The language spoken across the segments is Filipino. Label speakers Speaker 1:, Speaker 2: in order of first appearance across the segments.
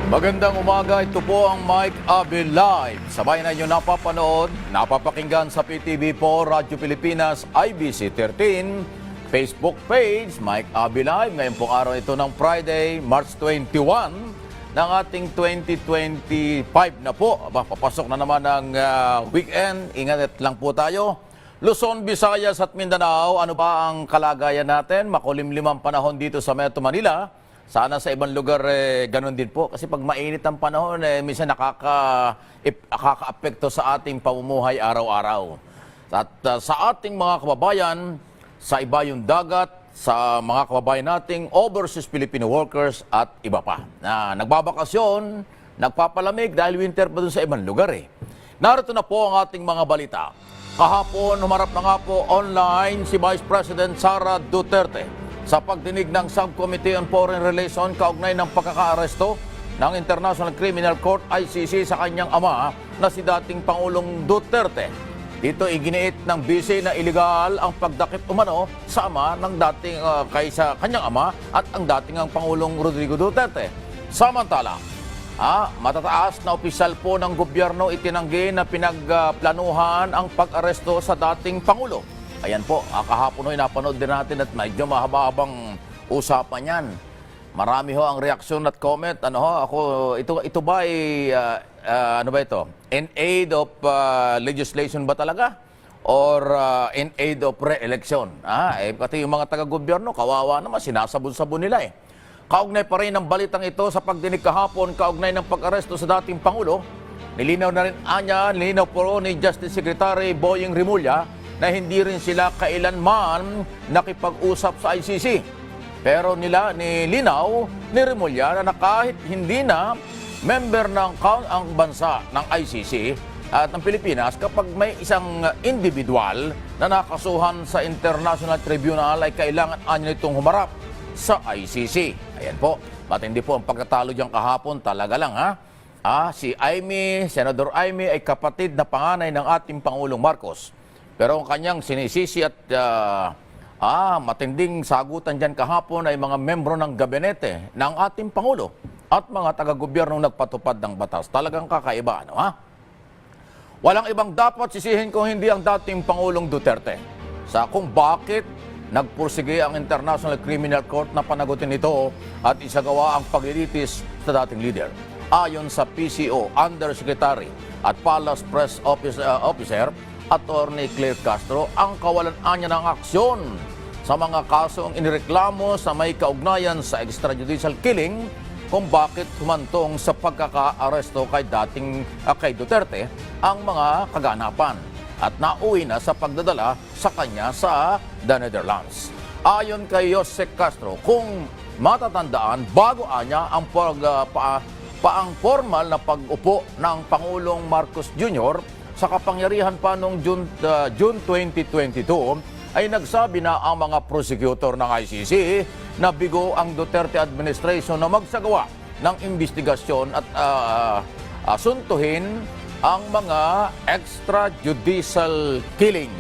Speaker 1: Magandang umaga, ito po ang Mike Abi Live. Sabay na inyo napapanood, napapakinggan sa PTV4, Radyo Pilipinas, IBC 13, Facebook page, Mike Abi Live. Ngayon pong araw ito ng Friday, March 21 ng ating 2025 na po. Aba, papasok na naman ang weekend. Ingat lang po tayo. Luzon, Visayas at Mindanao, ano ba ang kalagayan natin? Makulimlim ang panahon dito sa Metro Manila. Sana sa ibang lugar ganun din po. Kasi pag mainit ang panahon, minsan nakaka-apekto sa ating pamumuhay araw-araw. At sa ating mga kababayan, sa ibayong dagat, sa mga kababayan nating overseas Filipino workers at iba pa. Na nagbabakasyon, nagpapalamig dahil winter pa dun sa ibang lugar Narito na po ang ating mga balita. Kahapon, humarap na nga po online si Vice President Sara Duterte sa pagdinig ng Subcommittee on Foreign Relations kaugnay ng pagkakaaresto ng International Criminal Court ICC sa kanyang ama na si dating Pangulong Duterte. Dito iginiit ng BC na iligal ang pagdakip umano sa ama ng dating kaysa kanyang ama at ang dating ang Pangulong Rodrigo Duterte. Samantala, matataas na opisyal po ng gobyerno itinanggi na pinagplanuhan ang pag-aresto sa dating Pangulo. Ayan po, kahapon napanood din natin at medyo mahaba-habang usapan yan. Marami ho ang reaksyon at comment. Ito ba ay, ano ba ito? In aid of legislation ba talaga? Or in aid of re-election? Pati yung mga taga-gobyerno, kawawa naman, sinasabon-sabon nila Kaugnay pa rin ang balitang ito sa pagdinig kahapon, kaugnay ng pag-aresto sa dating Pangulo. Nilinaw na rin nilinaw po ni Justice Secretary Boying Rimulya na hindi rin sila kailanman nakipag-usap sa ICC. Pero nilinaw ni Rimulya na kahit hindi na member ng ang bansa ng ICC at ng Pilipinas, kapag may isang individual na nakasuhan sa International Tribunal ay kailangan niya itong humarap sa ICC. Ayan po, matindi po ang pagkatalo dyan kahapon, talaga lang si Senador Amy ay kapatid na panganay ng ating Pangulong Marcos. Pero ang kanyang sinisisi at matinding sagutan dyan kahapon ay mga membro ng gabinete ng ating Pangulo at mga taga-gobyernong nagpatupad ng batas. Talagang kakaiba, Walang ibang dapat sisihin kung hindi ang dating Pangulong Duterte sa kung bakit nagpursige ang International Criminal Court na panagutin ito at isagawa ang paglilitis sa dating leader. Ayon sa PCO Undersecretary at Palace Press Officer, Attorney Claire Castro, ang kawalan-anya ng aksyon sa mga kasong inireklamo sa may kaugnayan sa extrajudicial killing kung bakit humantong sa pagkaka-aresto kay Duterte ang mga kaganapan at nauwi na sa pagdadala sa kanya sa the Netherlands. Ayon kay Jose Castro, kung matatandaan, bago anya ang paang formal na pag-upo ng Pangulong Marcos Jr. sa kapangyarihan pa noong June 2022, ay nagsabi na ang mga prosecutor ng ICC na bigo ang Duterte administration na magsagawa ng investigasyon at asuntuhin ang mga extrajudicial killing.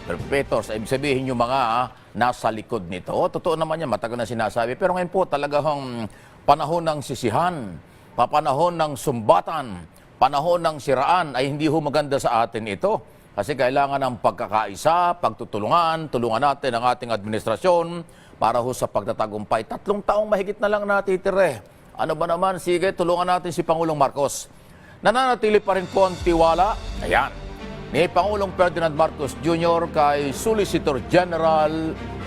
Speaker 1: Perpetrators, ibig sabihin yung mga nasa likod nito. Totoo naman yan, matagal na sinasabi. Pero ngayon po talagang panahon ng sisihan, panahon ng sumbatan, panahon ng siraan ay hindi maganda sa atin ito. Kasi kailangan ng pagkakaisa, tulungan natin ang ating administrasyon para sa pagtatagumpay. 3 taong mahigit na lang natitire. Ano ba naman? Sige, tulungan natin si Pangulong Marcos. Nananatili pa rin po ang tiwala, ni Pangulong Ferdinand Marcos Jr. kay Solicitor General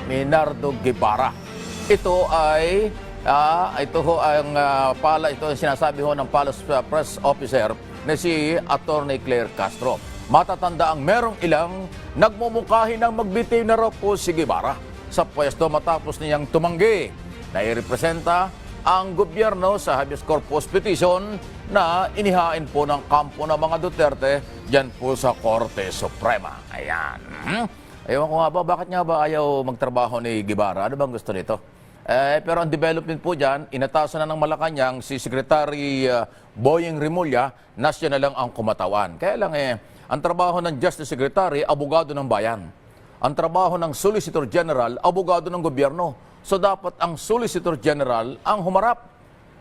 Speaker 1: Menardo Guevara. Ito ang sinasabi ng Palace Press Officer na si Attorney Claire Castro. Matatanda ang merong ilang nagmumungkahi ng magbitiw na raw po si Guevara sa pwesto matapos niyang tumanggi na irepresenta ang gobyerno sa habeas corpus petition na inihain po ng kampo ng mga Duterte dyan po sa Korte Suprema. Ayan. Ewan ko nga ba, bakit nga ba ayaw magtrabaho ni Guevara? Ano bang gusto nito? Pero ang development po dyan, inatasan na ng Malacanang si Secretary Boying Rimulya na siya na lang ang kumatawan. Kaya lang ang trabaho ng Justice Secretary, abogado ng bayan. Ang trabaho ng Solicitor General, abogado ng gobyerno. So dapat ang Solicitor General ang humarap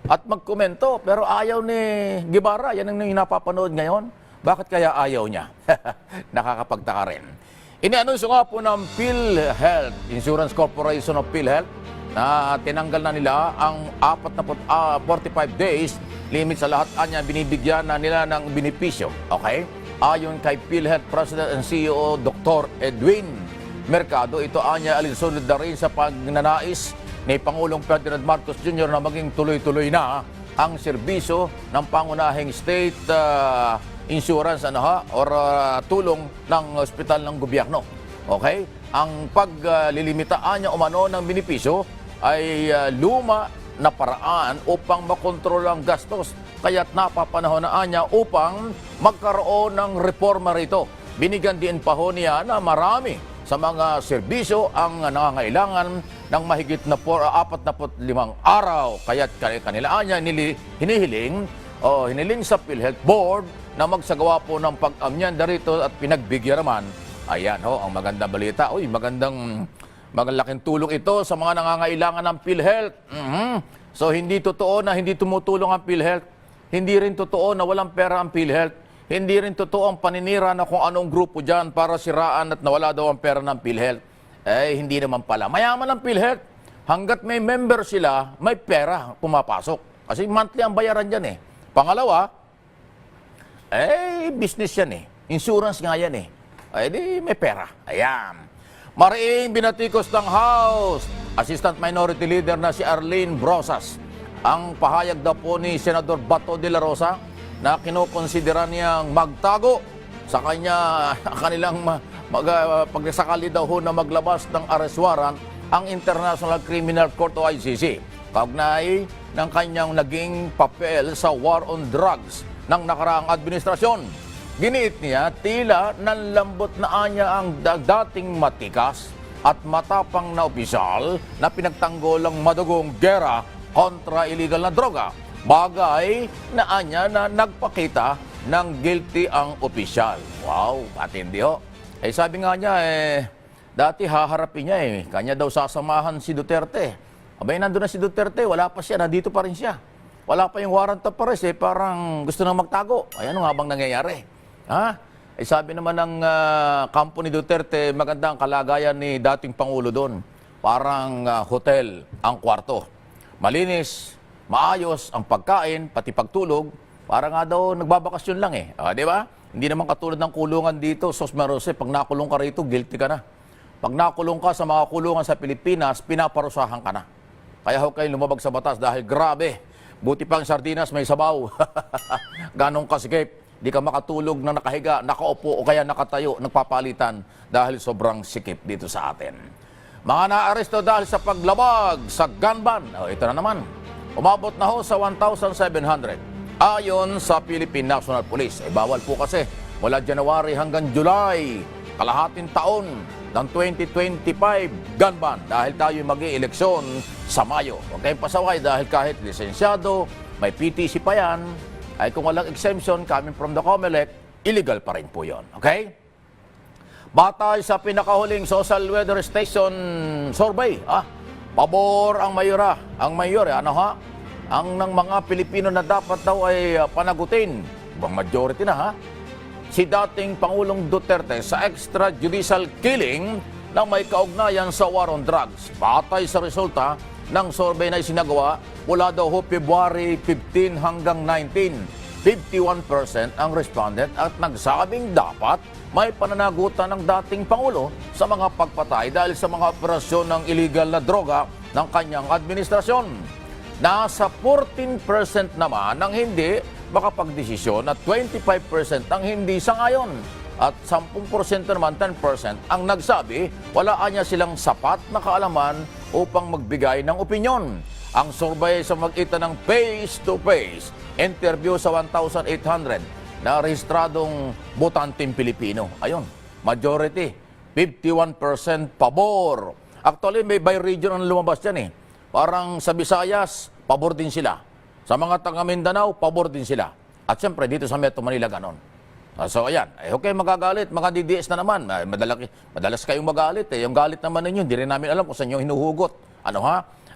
Speaker 1: at magkomento. Pero ayaw ni Guevara, yan ang napapanood ngayon. Bakit kaya ayaw niya? Nakakapagtaka rin. Inianunso nga po ng PhilHealth, Insurance Corporation of PhilHealth, na tinanggal na nila ang 45 days limit sa lahat anya binibigyan na nila ng benepisyo. Okay? Ayon kay PhilHealth President and CEO Dr. Edwin Mercado, ito anya alinsunod na rin sa pagnanais ni Pangulong Ferdinand Marcos Jr. na maging tuloy-tuloy na ang serbisyo ng pangunahing state insurance or tulong ng ospital ng gobyerno. Okay? Ang paglilimitaan niya umano ng benepisyo ay luma na paraan upang makontrol ang gastos. Kaya't napapanahon na niya upang magkaroon ng reforma rito. Binigyan din pa ho niya na marami sa mga serbisyo ang nangangailangan ng mahigit na 45 araw. Kaya't kanila niya hinihiling sa PhilHealth Board na magsagawa po ng pag-amyanda rito at pinagbigyan naman. Ayan ho, ang magandang balita. Uy, magalaking tulong ito sa mga nangangailangan ng PhilHealth. So, hindi totoo na hindi tumutulong ang PhilHealth. Hindi rin totoo na walang pera ang PhilHealth. Hindi rin totoo ang paninira na kung anong grupo dyan para siraan at nawala daw ang pera ng PhilHealth. Hindi naman pala. Mayaman ang PhilHealth. Hanggat may member sila, may pera pumapasok. Kasi monthly ang bayaran dyan eh. Pangalawa, business yan eh. Insurance nga yan eh. Di may pera. Ayan. Mariing binatikos ng House Assistant Minority Leader na si Arlene Brosas. Ang pahayag daw po ni Senador Bato de la Rosa na kinukonsidera niyang magtago sa kanilang pagsakali daw ho na maglabas ng arrest warrant ang International Criminal Court o ICC. Kaugnay ng kanyang naging papel sa war on drugs ng nakaraang administrasyon. Giniit niya, tila nanlambot na anya ang dating matikas at matapang na opisyal na pinagtanggolang madugong gera kontra illegal na droga. Bagay na anya na nagpakita ng guilty ang opisyal. Wow, patindi ho. Sabi nga niya, dati haharapin niya kanya daw sasamahan si Duterte. Abay, nandun na si Duterte, wala pa siya, nandito pa rin siya. Wala pa yung warrant of arrest, parang gusto nang magtago. Ayan, nga bang nangyayari? Sabi naman ng kampo ni Duterte, maganda ang kalagayan ni dating Pangulo doon. Parang hotel ang kwarto. Malinis, maayos ang pagkain, pati pagtulog. Para nga daw nagbabakasyon lang di ba? Hindi naman katulad ng kulungan dito, Sos Marose, pag nakulong ka rito, guilty ka na. Pag nakulong ka sa mga kulungan sa Pilipinas, pinaparusahan ka na. Kaya ho kayo lumabag sa batas dahil grabe. Buti pang sardinas may sabaw. Ganong kasikip. Di ka makatulog na nakahiga, nakaupo o kaya nakatayo, nagpapalitan dahil sobrang sikip dito sa atin. Mga naaresto dahil sa paglabag sa gun ban. Ito na naman. Umabot na ho sa 1,700. Ayon sa Philippine National Police. Bawal po kasi mula January hanggang July, kalahating taon ng 2025 gun ban dahil tayo mag-i-eleksyon sa Mayo. Huwag kayong pasaway dahil kahit lisensyado, may PTC pa yan, ay kung walang exemption coming from the COMELEC, illegal pa rin po yun. Okay? Batay sa pinakahuling social weather station survey, pabor ang mayor, ang ng mga Pilipino na dapat daw ay panagutin, ibang majority na si dating Pangulong Duterte sa extrajudicial killing na may kaugnayan sa war on drugs. Batay sa resulta ng survey na isinagawa mula daw February 15 hanggang 19, 51% ang respondent at nagsabing dapat may pananagutan ng dating Pangulo sa mga pagpatay dahil sa mga operasyon ng illegal na droga ng kanyang administrasyon. Nasa 14% naman ang hindi makapagdesisyon at 25% ang hindi sangayon. At 10% naman, 10% ang nagsabi wala niya silang sapat na kaalaman upang magbigay ng opinyon. Ang survey sa mag-ita ng face-to-face interview sa 1,800 na rehistradong botanteng Pilipino. Ayun, majority, 51% pabor. Actually, may by region ang lumabas dyan Parang sa Visayas, pabor din sila. Sa mga taga Mindanao, pabor din sila. At siyempre, dito sa Metro Manila, ganon. So, ayan. Okay, magagalit. Mga DDS na naman. Madalas kayong magalit. Yung galit naman ninyo, hindi rin namin alam kung saan yung hinuhugot.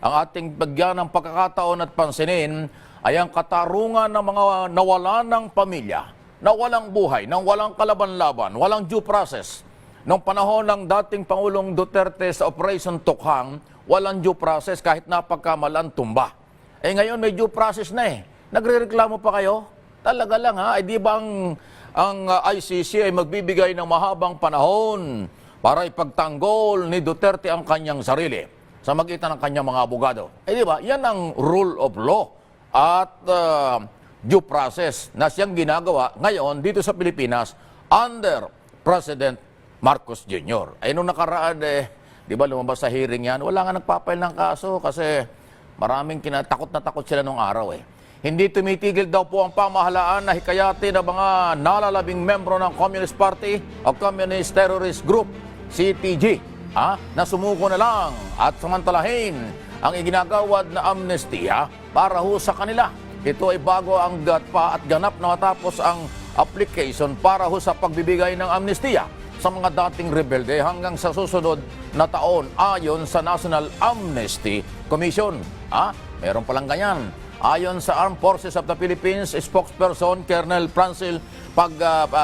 Speaker 1: ang ating bigyan ng pagkakataon at pansinin ay ang katarungan ng mga nawalan ng pamilya, na walang buhay, nang walang kalaban-laban, walang due process. Noong panahon ng dating Pangulong Duterte sa Operation Tukhang, walang due process kahit napagkamalan tumba. Ngayon may due process na eh. Nagrereklamo pa kayo? Talaga lang ha? Di ba ang ICC ay magbibigay ng mahabang panahon para ipagtanggol ni Duterte ang kanyang sarili sa magitan ng kanyang mga abogado? Di ba? Yan ang rule of law at due process na siyang ginagawa ngayon dito sa Pilipinas under President Marcos Jr. Nung nakaraan, di ba lumabas sa hearing yan, wala nga nagpapail ng kaso kasi maraming takot na takot sila nung araw Hindi tumitigil daw po ang pamahalaan na hikayatin ng mga nalalabing membro ng Communist Party o Communist Terrorist Group, CTG, na sumuko na lang at samantalahin ang iginagawad na amnestiya para ho sa kanila. Ito ay bago ang gatpa at ganap na matapos ang application para ho sa pagbibigay ng amnestiya sa mga dating rebelde hanggang sa susunod na taon ayon sa National Amnesty Commission. Meron palang ganyan. Ayon sa Armed Forces of the Philippines spokesperson Colonel Francil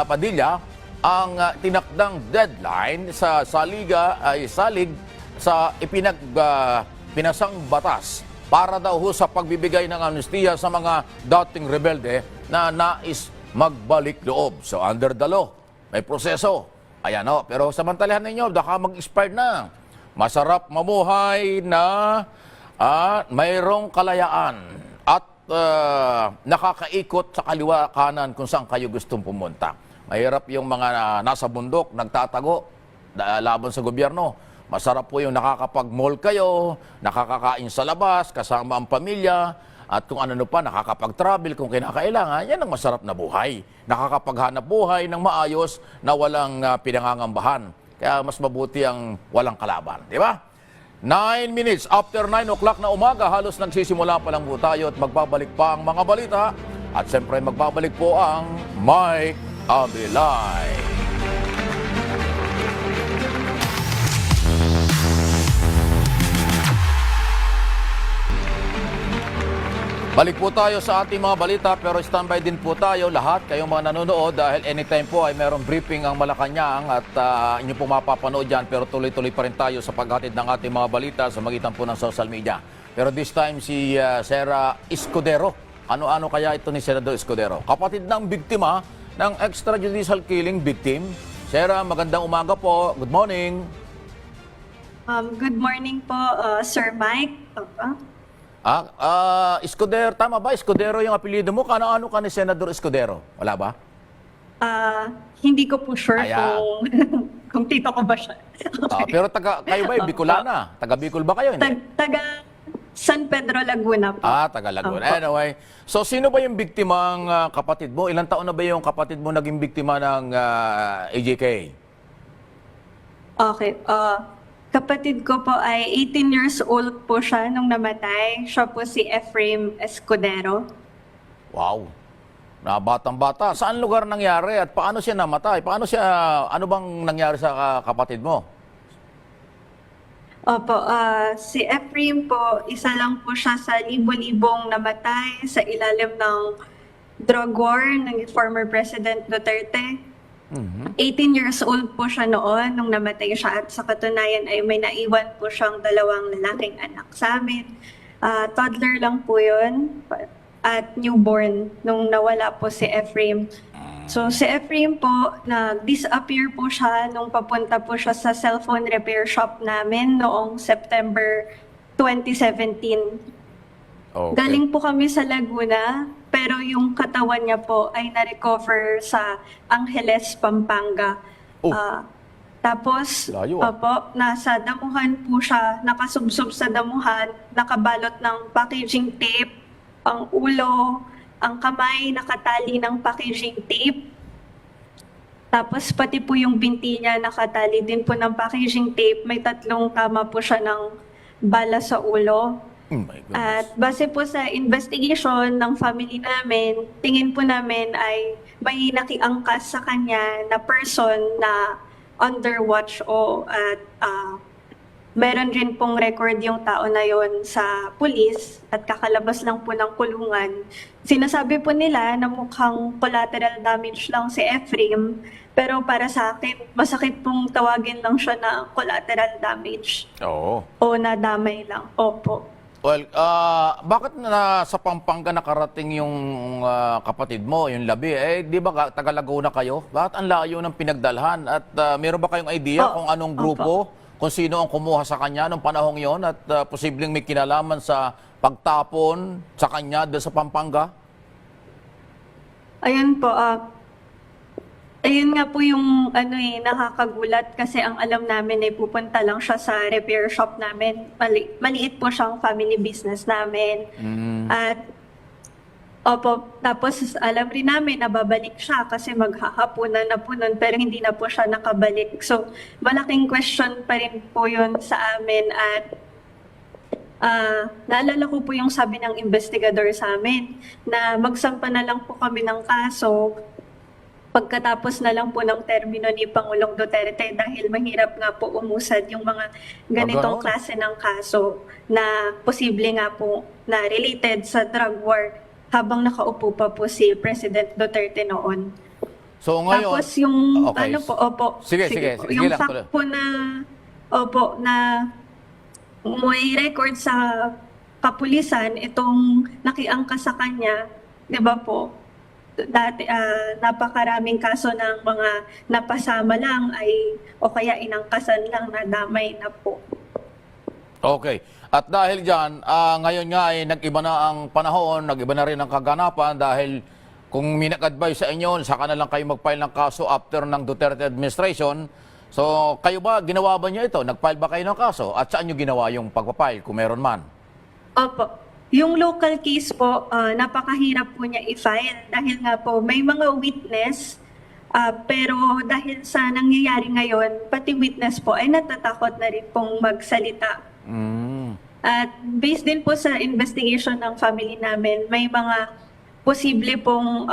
Speaker 1: Padilla, ang tinakdang deadline sa saliga ay salig sa pinasang batas para daw ho sa pagbibigay ng amnestiya sa mga dating rebelde na nais magbalik loob. So under the law, may proseso. Ayan pero samantalahan ninyo, baka mag-expire na. Masarap mamuhay na mayroong kalayaan at nakakaikot sa kaliwa kanan kung saan kayo gustong pumunta. Mahirap yung mga nasa bundok, nagtatago laban sa gobyerno. Masarap po yung nakakapag-mall kayo, nakakakain sa labas, kasama ang pamilya, at kung ano pa, nakakapag-travel kung kinakailangan. Yan ang masarap na buhay. Nakakapaghanap buhay ng maayos na walang pinangangambahan. Kaya mas mabuti ang walang kalaban. Di ba? 9 minutes after 9 o'clock na umaga, halos nagsisimula pa lang po tayo at magbabalik pa ang mga balita. At siyempre magbabalik po ang Mike Abilay. Balik po tayo sa ating mga balita pero standby din po tayo lahat, kayong mga nanonood dahil anytime po ay merong briefing ang Malacanang at inyo po mapapanood dyan pero tuloy-tuloy pa rin tayo sa paghatid ng ating mga balita sa magitan po ng social media. Pero this time si Sara Escudero. Ano-ano kaya ito ni Senador Escudero? Kapatid ng biktima ng extrajudicial killing victim. Sara, magandang umaga po. Good morning.
Speaker 2: Good morning po, Sir Mike.
Speaker 1: Escudero, tama ba? Escudero yung apelyido mo? Ano ka ni Senador Escudero? Wala ba?
Speaker 2: Hindi ko po sure
Speaker 1: Ayan.
Speaker 2: kung tito ko ba siya.
Speaker 1: Pero kayo ba Bicolana? Taga Bicol ba kayo? Hindi?
Speaker 2: Taga San Pedro, Laguna po.
Speaker 1: Taga Laguna. Anyway, so sino ba yung biktimang kapatid mo? Ilang taon na ba yung kapatid mo naging biktima ng AJK?
Speaker 2: Okay. Kapatid ko po ay 18 years old po siya nung namatay. Siya po si Efraim Escudero.
Speaker 1: Wow. Na batang-bata. Saan lugar nangyari at paano siya namatay? Ano bang nangyari sa kapatid mo?
Speaker 2: Opo, si Efraim po, isa lang po siya sa libo-libong namatay sa ilalim ng drug war ng former President Duterte. 18 years old po siya noon nung namatay siya at sa katunayan ay may naiwan po siyang 2 lalaking anak sa amin. Toddler lang po yun at newborn nung nawala po si Efraim. So si Efraim po, nag-disappear po siya nung papunta po siya sa cellphone repair shop namin noong September 2017.
Speaker 1: Okay.
Speaker 2: Galing po kami sa Laguna, pero yung katawan niya po ay na-recover sa Angeles, Pampanga. Tapos,
Speaker 1: Layo,
Speaker 2: nasa damuhan po siya, nakasubsob sa damuhan, nakabalot ng packaging tape, ang ulo, ang kamay nakatali ng packaging tape. Tapos pati po yung binti niya nakatali din po ng packaging tape. May 3 tama po siya ng bala sa ulo.
Speaker 1: Oh my goodness.
Speaker 2: At base po sa investigation ng family namin, tingin po namin ay may nakiangkas sa kanya na person na under watch o at meron rin pong record yung tao na yon sa pulis at kakalabas lang po ng kulungan. Sinasabi po nila na mukhang collateral damage lang si Ephraim, pero para sa akin, masakit pong tawagin lang siya na collateral damage
Speaker 1: Oo.
Speaker 2: o nadamay lang. Opo.
Speaker 1: Well, bakit na sa Pampanga nakarating yung kapatid mo, yung labi? Di ba taga Laguna kayo? Bakit ang layo ng pinagdalhan? At meron ba kayong idea kung anong grupo, kung sino ang kumuha sa kanya nung panahong yon at posibleng may kinalaman sa pagtapon sa kanya doon sa Pampanga?
Speaker 2: Ayun po, ayun nga po yung nakakagulat kasi ang alam namin ay pupunta lang siya sa repair shop namin. Maliit po siyang family business namin. At tapos alam rin namin na babalik siya kasi maghahapunan na po nun pero hindi na po siya nakabalik. So malaking question pa rin po yun sa amin at naalala ko po yung sabi ng investigador sa amin na magsampa na lang po kami ng kaso pagkatapos na lang po ng termino ni Pangulong Duterte dahil mahirap nga po umusad yung mga ganitong klase ng kaso na posible nga po na related sa drug war habang nakaupo pa po si President Duterte noon.
Speaker 1: So ngayon,
Speaker 2: Tapos yung
Speaker 1: okay. Sige
Speaker 2: po.
Speaker 1: lang,
Speaker 2: Yung
Speaker 1: tuloy.
Speaker 2: fact po na may record sa kapulisan itong nakiangka sa kanya, 'di ba po? Dati napakaraming kaso ng mga napasama lang o kaya inangkasan lang na damay na po.
Speaker 1: Okay. At dahil dyan, ngayon nga ay nag-iba na ang panahon, nag-iba na rin ang kaganapan dahil kung may nag-advise sa inyo, saka na lang kayo mag-file ng kaso after ng Duterte administration. So, kayo ba, ginawa ba niyo ito? Nag-file ba kayo ng kaso? At saan niyo ginawa yung pagpapile, kung meron man?
Speaker 2: Opo. Yung local case po, napakahirap po niya i-file dahil nga po may mga witness, pero dahil sa nangyayari ngayon, pati witness po ay natatakot na rin pong magsalita. At based din po sa investigation ng family namin, may mga posible pong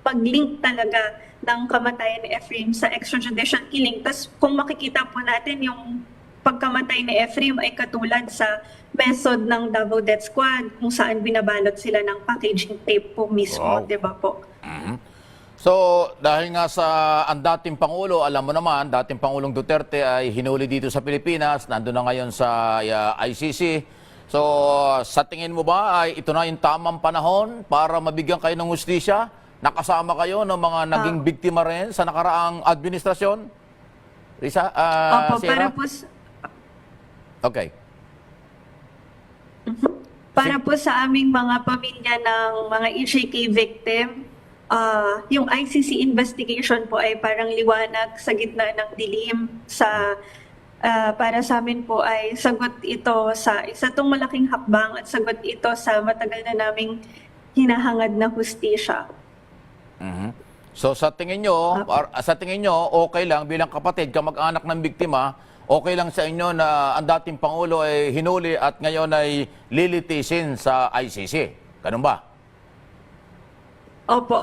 Speaker 2: pag-link talaga ng kamatayan ni Ephraim sa extrajudicial killing. Tapos kung makikita po natin yung pagkamatay ni Ephraim ay katulad sa method ng Davao Death Squad kung saan binabalot sila ng packaging tape po mismo,
Speaker 1: Wow.
Speaker 2: di ba po?
Speaker 1: So, dahil nga sa ang dating Pangulo, alam mo naman, dating Pangulong Duterte ay hinuli dito sa Pilipinas, nandun na ngayon sa ICC. So, sa tingin mo ba ay ito na yung tamang panahon para mabigyan kayo ng hustisya? Nakasama kayo ng mga naging biktima rin sa nakaraang administrasyon? Risa,
Speaker 2: Opo,
Speaker 1: Sarah? Okay.
Speaker 2: Para po sa aming mga pamilya ng mga EJK victim, yung ICC investigation po ay parang liwanag sa gitna ng dilim. Para sa amin po ay sagot ito sa isa tong malaking hakbang at sagot ito sa matagal na naming hinahangad na hustisya.
Speaker 1: So sa tingin nyo, okay lang bilang kapatid, kamag-anak ng biktima, okay lang sa inyo na ang dating Pangulo ay hinuli at ngayon ay lilitisin sa ICC. Ganun ba?
Speaker 2: Opo,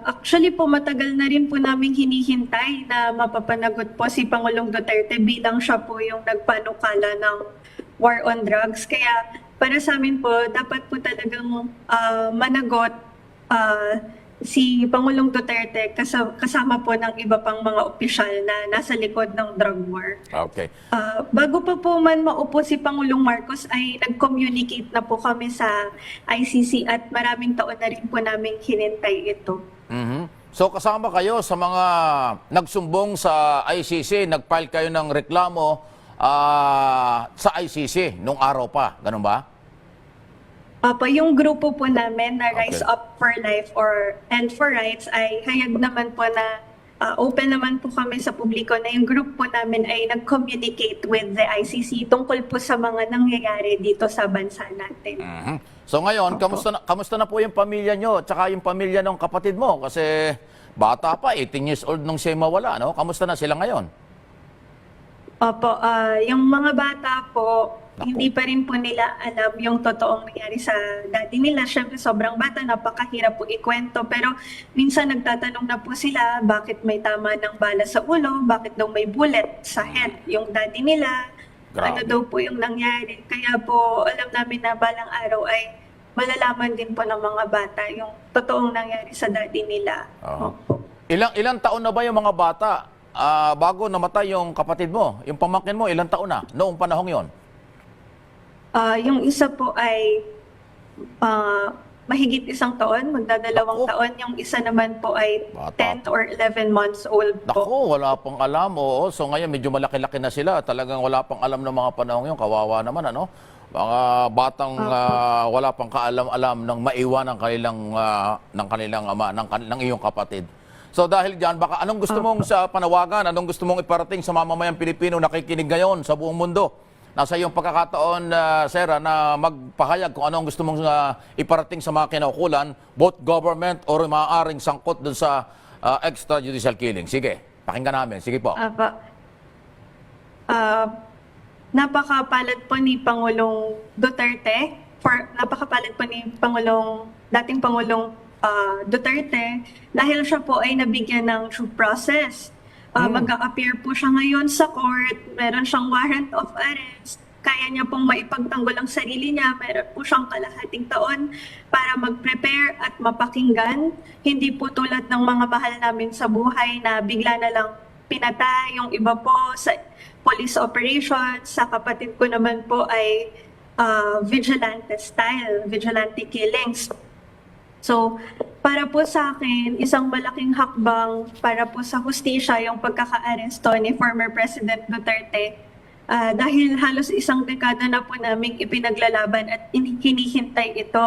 Speaker 2: actually po matagal na rin po naming hinihintay na mapapanagot po si Pangulong Duterte bilang siya po yung nagpanukala ng war on drugs. Kaya para sa amin po, dapat po talagang managot si Pangulong Duterte kasama po ng iba pang mga opisyal na nasa likod ng drug war.
Speaker 1: Okay.
Speaker 2: Bago pa po man maupo si Pangulong Marcos ay nag-communicate na po kami sa ICC at maraming taon na rin po namin hinintay ito.
Speaker 1: So kasama kayo sa mga nagsumbong sa ICC, nag-file kayo ng reklamo sa ICC nung araw pa, ganun ba?
Speaker 2: Yung grupo po namin na Rise
Speaker 1: Okay.
Speaker 2: Up for Life and for Rights ay hayag naman po na open naman po kami sa publiko na yung group po namin ay nag-communicate with the ICC tungkol po sa mga nangyayari dito sa bansa natin.
Speaker 1: So ngayon, kamusta na po yung pamilya nyo at saka yung pamilya ng kapatid mo? Kasi bata pa, 18 years old nung siya mawala, no? Kamusta na sila ngayon?
Speaker 2: Opo, yung mga bata po,
Speaker 1: Naku.
Speaker 2: hindi pa rin po nila alam yung totoong nangyari sa daddy nila. Siyempre, sobrang bata, napakahirap po ikwento. Pero minsan nagtatanong na po sila, bakit may tama ng bala sa ulo, bakit daw may bullet sa head yung daddy nila.
Speaker 1: Grabe.
Speaker 2: ano daw po yung nangyari. Kaya po alam namin na balang araw ay malalaman din po ng mga bata yung totoong nangyari sa daddy nila.
Speaker 1: Oo.
Speaker 2: Opo.
Speaker 1: Ilang taon na ba yung mga bata bago namatay yung kapatid mo? Yung pamangkin mo, ilang taon na noong panahong yon?
Speaker 2: Yung isa po ay mahigit 1 taon, magdadalawang
Speaker 1: Naku.
Speaker 2: taon. Yung isa naman po ay
Speaker 1: Bata.
Speaker 2: 10 or 11 months old po.
Speaker 1: Naku, wala pang alam. Oo. So ngayon, medyo malaki-laki na sila. Talagang wala pang alam ng mga panahong yun. Kawawa naman, ano? Mga batang wala pang kaalam-alam ng maiwan ng kanilang ama, ng iyong kapatid. So dahil diyan, baka anong gusto mong sa panawagan, anong gusto mong iparating sa mamamayang Pilipino nakikinig ngayon sa buong mundo? Nasa iyong pagkakataon, Sarah, na magpahayag kung anong gusto mong iparating sa mga kinaukulan, both government or maaaring sangkot dun sa extrajudicial killing. Sige, pakinggan namin. Sige po.
Speaker 2: Napakapalad po ni Pangulong Duterte, napakapalad po ni dating Pangulong Duterte dahil siya po ay nabigyan ng due process. Mag-a-appear po siya ngayon sa court, meron siyang warrant of arrest, kaya niya pong maipagtanggol ang sarili niya, meron po siyang kalahating taon para mag-prepare at mapakinggan. Hindi po tulad ng mga mahal namin sa buhay na bigla na lang pinatay, yung iba po sa police operations, sa kapatid ko naman po ay vigilante style, vigilante killings. So, para po sa akin, isang malaking hakbang para po sa hustisya yung pagkaka-aresto ni former President Duterte dahil halos 1 dekada na po naming ipinaglalaban at hinihintay ito.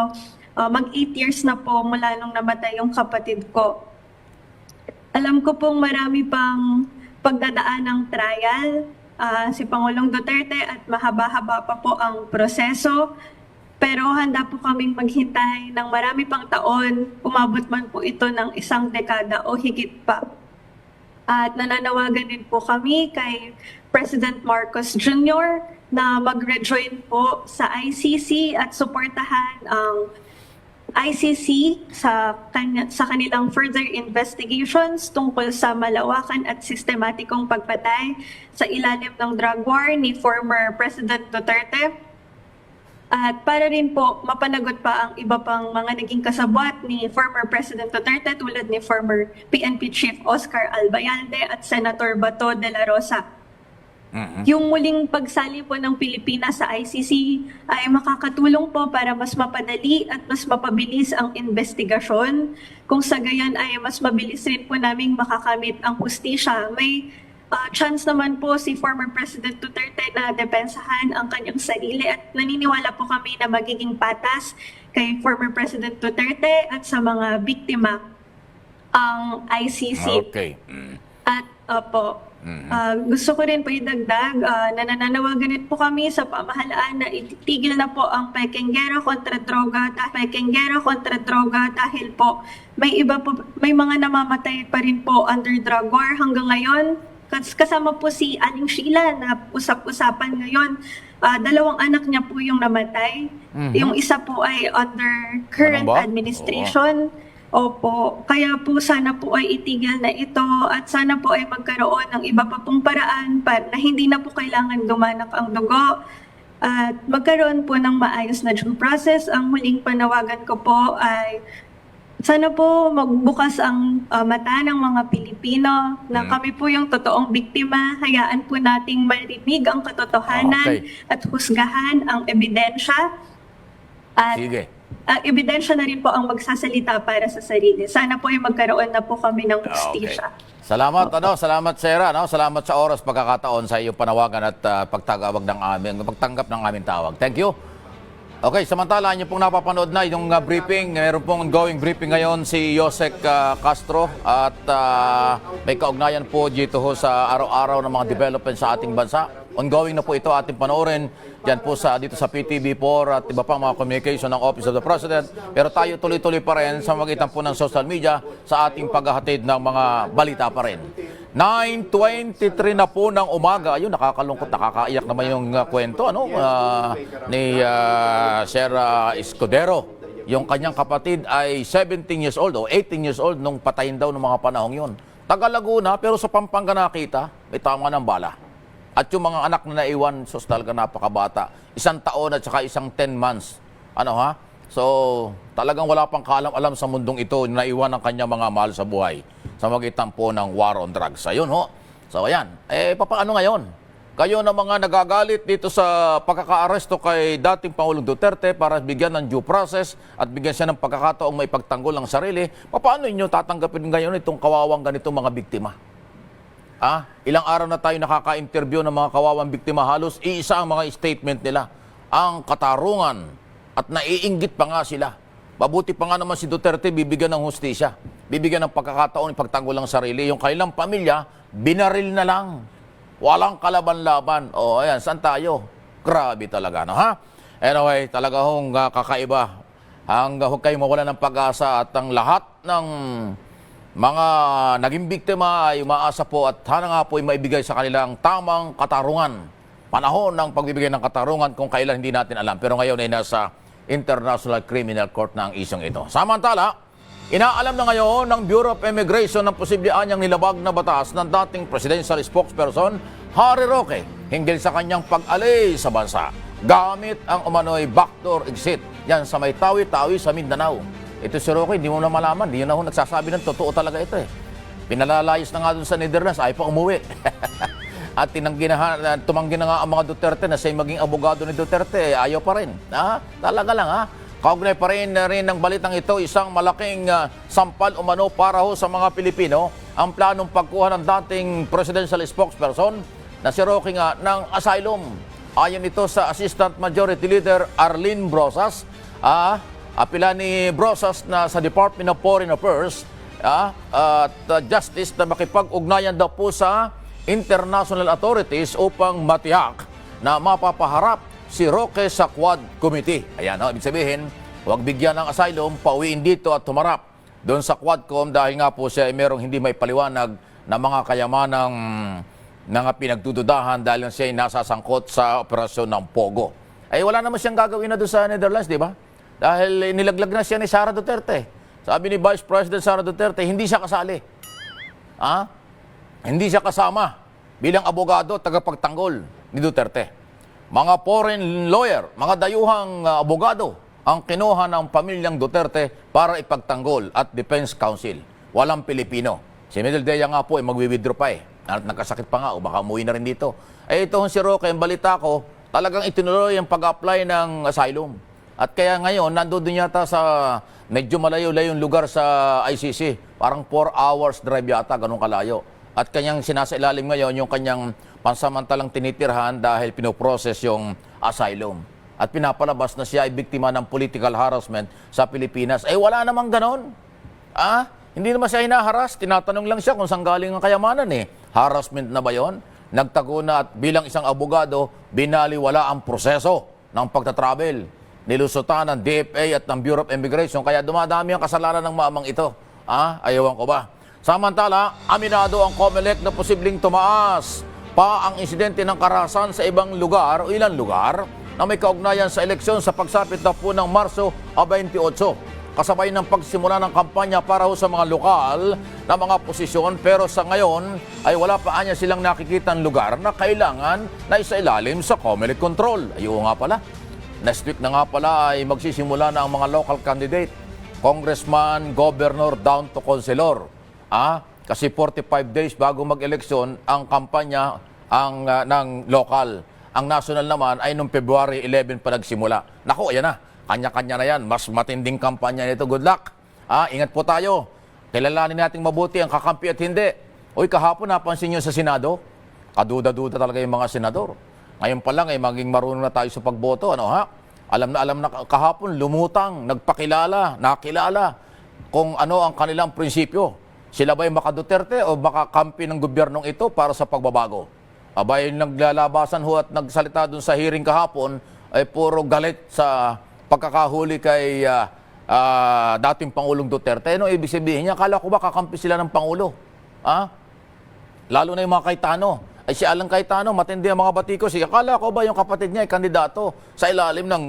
Speaker 2: Mag 8 years na po mula nung namatay yung kapatid ko. Alam ko pong marami pang pagdadaan ng trial si Pangulong Duterte at mahaba-haba pa po ang proseso. Pero handa po kaming maghintay ng marami pang taon, umabot man po ito ng 1 dekada o higit pa. At nananawagan din po kami kay President Marcos Jr. na mag-rejoin po sa ICC at suportahan ang ICC sa kanilang further investigations tungkol sa malawakan at sistematikong pagpatay sa ilalim ng drug war ni former President Duterte. At para rin po mapanagot pa ang iba pang mga naging kasabwat ni former President Duterte tulad ni former PNP Chief Oscar Albayalde at Senator Bato de la Rosa. Yung muling pagsali po ng Pilipinas sa ICC ay makakatulong po para mas mapadali at mas mapabilis ang investigasyon. Kung sa gayon ay mas mabilis rin po naming makakamit ang hustisya. May chance naman po si former President Duterte na depensahan ang kanyang sarili at naniniwala po kami na magiging patas kay former President Duterte at sa mga biktima ang ICC.
Speaker 1: Okay.
Speaker 2: At gusto ko rin po idagdag na nananawagan din po kami sa pamahalaan na itigil na po ang pekenggera kontra droga dahil po may mga namamatay pa rin po under drug war hanggang ngayon. Kasama po si Aling Sheila na usap-usapan ngayon. 2 anak niya po yung namatay. Yung isa po ay under current
Speaker 1: Ano ba?
Speaker 2: administration. Opo. Kaya po sana po ay itigil na ito at sana po ay magkaroon ng iba pa pong paraan na hindi na po kailangan dumanak ang dugo. At magkaroon po ng maayos na due process. Ang huling panawagan ko po ay sana po magbukas ang mata ng mga Pilipino na kami po yung totoong biktima. Hayaan po nating marinig ang katotohanan at husgahan ang ebidensya. At
Speaker 1: Sige.
Speaker 2: ebidensya na rin po ang magsasalita para sa sarili. Sana po ay magkaroon na po kami ng hustisya.
Speaker 1: Salamat, salamat Sarah, salamat sa oras pagkakataon sa iyong panawagan at pagtanggap ng aming tawag. Thank you. Okay, samantala niyo pong napapanood na yung briefing. Meron pong ongoing briefing ngayon si Yosek Castro at may kaugnayan po dito sa araw-araw ng mga development sa ating bansa. Ongoing na po ito ating panoorin dyan po dito sa PTV4 at iba pang mga communication ng Office of the President. Pero tayo tuloy-tuloy pa rin sa magitan po ng social media sa ating paghahatid ng mga balita pa rin. 9:23 na po ng umaga. Ayun, nakakalungkot, nakakaiyak naman yung kwento ni Sir Escudero. Yung kanyang kapatid ay 17 years old o 18 years old nung patayin daw ng mga panahong yun. Taga Laguna, pero sa Pampanga nakita, may tama ng bala. At yung mga anak na naiwan, sus talaga napakabata. 1 taon at saka 10 months. Ano ha? So, talagang wala pang kaalam-alam sa mundong ito na naiwan ang kanyang mga mahal sa buhay sa magitan po ng war on drugs. Ayun ho. So, ayan. Papaano ngayon? Kayo na mga nagagalit dito sa pagkakaaresto kay dating Pangulong Duterte para bigyan ng due process at bigyan siya ng pagkakataong may pagtanggol ng sarili, paano inyo tatanggapin ngayon itong kawawang ganitong mga biktima? Ilang araw na tayo nakaka-interview ng mga kawawang biktima, halos iisa ang mga statement nila. Ang katarungan at naiinggit pa nga sila. Mabuti pa nga naman si Duterte bibigyan ng hustisya. Bibigyan ng pagkakataon ipagtanggol ng sarili. Yung kanilang pamilya, binaril na lang. Walang kalaban-laban. O, ayan, saan tayo? Grabe talaga, no, ha? Anyway, talaga hong kakaiba. Huwag kayong mawala ng pag-asa at ang lahat ng mga naging biktima ay umaasa po at sana nga po ay maibigay sa kanilang tamang katarungan. Panahon ng pagbibigay ng katarungan kung kailan hindi natin alam. Pero ngayon ay nasa International Criminal Court na ang isyong ito. Samantala, inaalam na ngayon ng Bureau of Immigration ng posible anyang nilabag na batas ng dating presidential spokesperson Harry Roque hinggil sa kanyang pag-alay sa bansa gamit ang umano'y backdoor exit yan sa may Tawi-Tawi sa Mindanao. Ito si Roque, hindi mo na malaman, hindi na ako nagsasabi ng totoo talaga ito eh. Pinalalayas na nga dun sa Netherlands, ay pa umuwi. At tumanggi na nga ang mga Duterte na siya maging abogado ni Duterte, ayaw pa rin. Talaga lang ha. Kaugnay pa rin ng balitang ito, isang malaking sampal umano para ho sa mga Pilipino ang planong pagkuha ng dating presidential spokesperson na si Roque nga ng asylum. Ayon ito sa Assistant Majority Leader Arlene Brosas, apila ni Brosas na sa Department of Foreign Affairs at Justice na makipag-ugnayan daw po sa international authorities upang matiyak na mapapaharap si Roque sa Quad Committee. Ayan, ibig sabihin, huwag bigyan ng asylum, pauwiin dito at tumarap doon sa Quadcom dahil nga po siya ay merong hindi may paliwanag na mga kayamanang nga pinagdududahan dahil siya ay nasasangkot sa operasyon ng Pogo. Ay wala naman siyang gagawin na doon sa Netherlands, di ba? Dahil nilaglag na siya ni Sara Duterte. Sabi ni Vice President Sara Duterte, hindi siya kasali. Hindi siya kasama bilang abogado at tagapagtanggol ni Duterte. Mga foreign lawyer, mga dayuhang abogado ang kinuha ng pamilyang Duterte para ipagtanggol at defense counsel. Walang Pilipino. Si Medeldea nga po ay magwi-withdraw pa eh. At nagkasakit pa nga o baka umuwi na rin dito. Ito si Roque, ang balita ko, talagang itinuloy ang pag-apply ng asylum. At kaya ngayon, nandoon yata sa medyo malayo-layo yung lugar sa ICC. Parang 4 hours drive yata, ganun kalayo. At kanyang sinasailalim ngayon yung kanyang pansamantalang tinitirhan dahil pinoprocess yung asylum. At pinapalabas na siya ay biktima ng political harassment sa Pilipinas. Wala namang ganon. Hindi naman siya hinaharas. Tinatanong lang siya kung saan galing ang kayamanan eh. Harassment na ba yon? Nagtago na at bilang isang abogado, binaliwala ang proseso ng pagtatravel. Nilusutan ng DFA at ng Bureau of Immigration. Kaya dumadami ang kasalanan ng mamang ito. Ayawan ko ba? Samantala, aminado ang COMELEC na posibleng tumaas pa ang insidente ng karahasan sa ibang lugar o ilang lugar na may kaugnayan sa eleksyon sa pagsapit na po ng Marso 28. Kasabay ng pagsimula ng kampanya para ho sa mga lokal na mga posisyon pero sa ngayon ay wala pa anya silang nakikitang lugar na kailangan na isailalim sa COMELEC control. Ayun nga pala. Next week na nga pala ay magsisimula na ang mga local candidate. Congressman, governor, down to councilor. Kasi 45 days bago mag-eleksyon ang kampanya ng local. Ang national naman ay noong February 11 pa nagsimula. Naku, ayan na. Kanya-kanya na yan. Mas matinding kampanya nito. Good luck. Ingat po tayo. Kilalanin natin mabuti ang kakampi at hindi. Kahapon napansin nyo sa Senado, kaduda-duda talaga yung mga senador. Ngayon pa lang maging marunong na tayo sa pagboto. Alam na kahapon, lumutang, nagpakilala, nakilala kung ano ang kanilang prinsipyo. Sila ba'y maka-Duterte o makakampi ng gobyernong ito para sa pagbabago? Abay, naglalabasan ho at nagsalita dun sa hearing kahapon ay puro galit sa pagkakahuli kay dating Pangulong Duterte. Ano ibig sabihin niya? Akala ko ba kakampi sila ng Pangulo? Lalo na yung mga Cayetano. Si Alan Cayetano, matindi ang mga batikos. Akala ko ba yung kapatid niya ay kandidato sa ilalim ng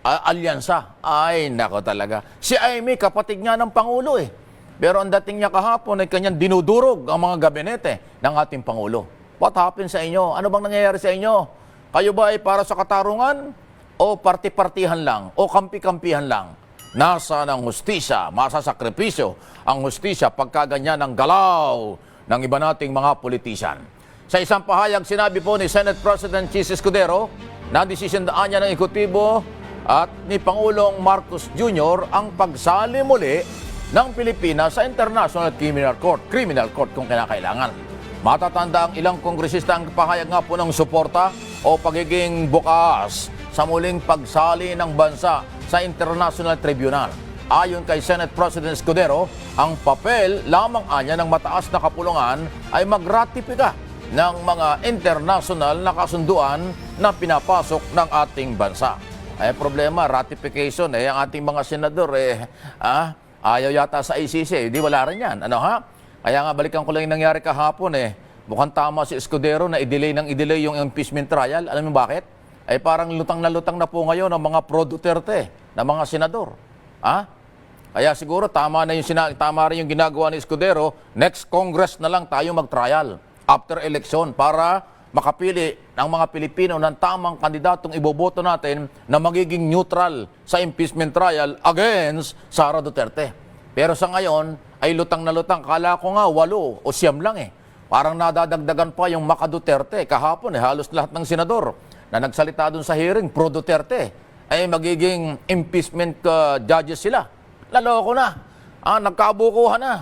Speaker 1: alyansa? Ay, nako talaga. Si Amy, kapatid niya ng Pangulo eh. Pero ang dating niya kahapon ay kanyang dinudurog ang mga gabinete ng ating Pangulo. What happened sa inyo? Ano bang nangyayari sa inyo? Kayo ba ay para sa katarungan? O parti-partihan lang? O kampi-kampihan lang? Nasa ng hustisya, masasakripisyo ang hustisya pagkaganyan ng galaw ng iba nating mga politician. Sa isang pahayag, sinabi po ni Senate President Chis Escudero na desisyondaan niya ng ekutibo at ni Pangulong Marcos Jr. ang pagsali muli ng Pilipinas sa International Criminal Court kung kinakailangan. Matatanda ang ilang kongresista ang pahayag nga po ng suporta o pagiging bukas sa muling pagsali ng bansa sa International Tribunal. Ayon kay Senate President Escudero, ang papel lamang anya ng mataas na kapulungan ay magratipika ng mga international na kasunduan na pinapasok ng ating bansa. Ay problema, ratification, ang ating mga senador, ayaw yata sa ICC, di wala rin yan. Ano ha? Kaya nga balikan ko lang yung nangyari kahapon mukhang tama si Escudero na i-delay yung impeachment trial. Alam mo bakit? Ay parang lutang na po ngayon ng mga pro-Duterte na mga senador. Kaya siguro tama rin yung ginagawa ni Escudero, next Congress na lang tayo mag-trial after election para makapili ng mga Pilipino ng tamang kandidatong iboboto natin na magiging neutral sa impeachment trial against Sara Duterte. Pero sa ngayon ay lutang na lutang. Kala ko nga 8 o 9 lang Parang nadadagdagan pa yung Maka Duterte. Kahapon halos lahat ng senador na nagsalita doon sa hearing pro Duterte ay magiging impeachment judges sila. Laloko na. Nagkabukuhan na.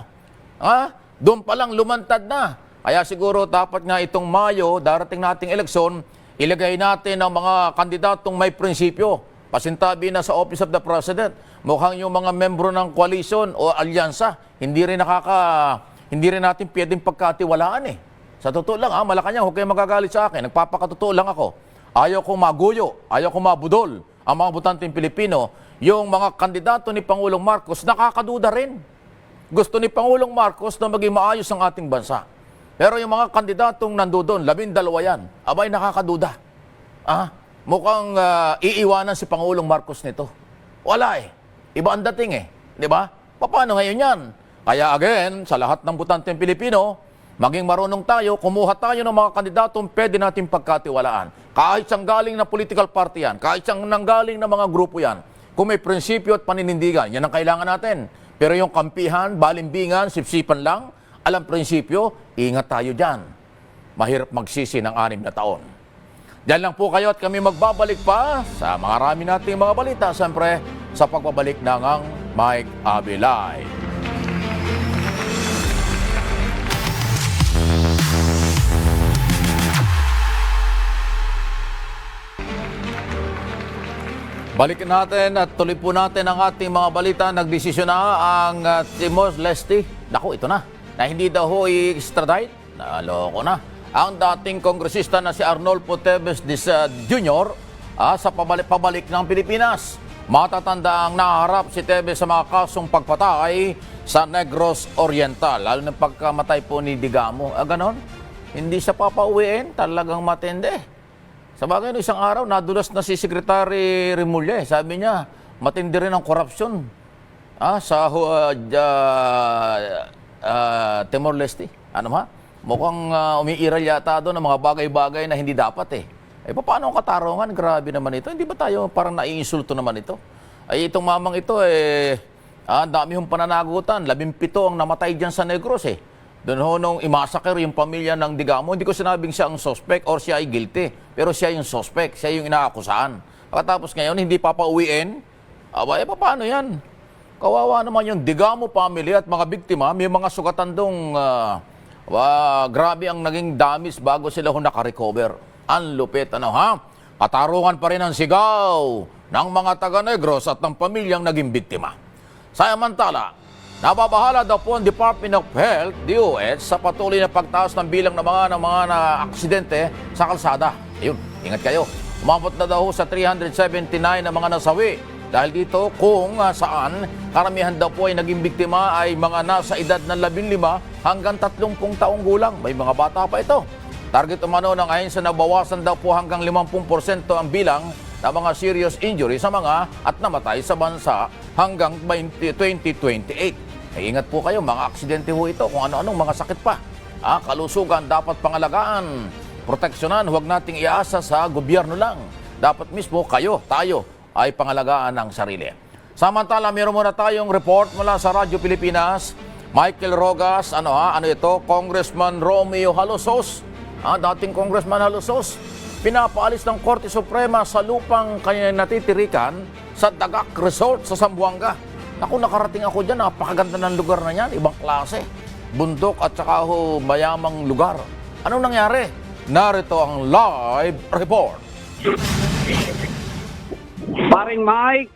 Speaker 1: Doon pa lang lumantad na. Kaya siguro dapat nga itong Mayo, darating nating eleksyon, ilagay natin ang mga kandidatong may prinsipyo. Pasintabi na sa Office of the President. Mukhang yung mga membro ng koalisyon o alyansa, hindi rin natin pwedeng pagkatiwalaan Sa totoo lang, Malacanang, huwag kayong magagalit sa akin. Nagpapakatotoo lang ako. Ayaw kong maguyo, ayaw kong mabudol ang mga butanteng Pilipino. Yung mga kandidato ni Pangulong Marcos, nakakaduda rin. Gusto ni Pangulong Marcos na maging maayos ang ating bansa. Pero yung mga kandidatong nandoon, 12 yan, abay nakakaduda. Mukhang iiwanan si Pangulong Marcos nito. Wala Iba ang dating Di ba? Paano ngayon yan? Kaya again, sa lahat ng butanteng Pilipino, maging marunong tayo, kumuha tayo ng mga kandidatong pwede natin pagkatiwalaan. Kahit siyang galing na political party yan, kahit siyang nanggaling na mga grupo yan, kung may prinsipyo at paninindigan, yan ang kailangan natin. Pero yung kampihan, balimbingan, sipsipan lang, alam prinsipyo, ingat tayo dyan. Mahirap magsisi ng 6 na taon. Diyan lang po kayo at kami magbabalik pa sa marami nating mga balita, siyempre sa pagbabalik ng ang Mike Abilay. Balikin natin at tuloy po natin ang ating mga balita. Nagdesisyon na ang Timor-Leste. Naku, ito na hindi daw ho i-extradite. Naloko na. Ang dating kongresista na si Arnolfo Teves Jr. Sa pabalik ng Pilipinas. Matatanda ang naharap si Teves sa mga kasong pagpatay sa Negros Oriental. Lalo na pagkamatay po ni Digamo. Ganon? Hindi siya papauwiin. Talagang matindi. Sa bagay, isang araw, nadulas na si Secretary Remulla. Sabi niya, matindi rin ang korupsyon sa Timor-Leste. Mukhang umiiral yata doon ng mga bagay-bagay na hindi dapat paano ang katarungan? Grabe naman ito. Hindi ba tayo parang naiinsulto naman ito? Itong mamang ito, dami hong pananagutan. 17 ang namatay dyan sa Negros Doon ho nung imasakir yung pamilya ng Digamo, hindi ko sinabing siya ang suspect or siya ay guilty. Pero siya yung suspect, siya yung inaakusahan. Pagkatapos ngayon, hindi papauwiin. Paano yan? Kawawa naman yung Digamo family at mga biktima. May mga sugatan dong grabe ang naging damage bago sila nakarecover. Ang lupit, Katarungan pa rin ang sigaw ng mga taga-Negros at ng pamilyang naging biktima. Samantala, nababahala daw po ang Department of Health, DOH, sa patuloy na pagtaas ng bilang ng mga aksidente sa kalsada. Ayun, ingat kayo. Umabot na daw sa 379 na mga nasawi. Dahil dito kung saan karamihan daw po ay naging biktima ay mga nasa edad ng 15 hanggang 30 taong gulang. May mga bata pa ito. Target umano ng ahensya na bawasan daw po hanggang 50% ang bilang ng mga serious injury sa mga at namatay sa bansa hanggang 2028. Ingat po kayo, mga aksidente ho ito, kung ano-anong mga sakit pa Kalusugan dapat pangalagaan. Proteksyonan, huwag nating iasa sa gobyerno lang. Dapat mismo kayo, tayo, ay pangalagaan ng sarili. Samantala, meron muna tayong report mula sa Radyo Pilipinas. Michael Rogas, ano ito? Congressman Romeo Halosos. Dating Congressman Halosos, pinapaalis ng Korte Suprema sa lupang kanyang natitirikan sa Dagak Resort sa Zamboanga. Naku, nakarating ako dyan, napakaganda ng lugar na yan, ibang klase. Bundok at saka mayamang lugar. Anong nangyari? Narito ang live report.
Speaker 3: Paring Mike,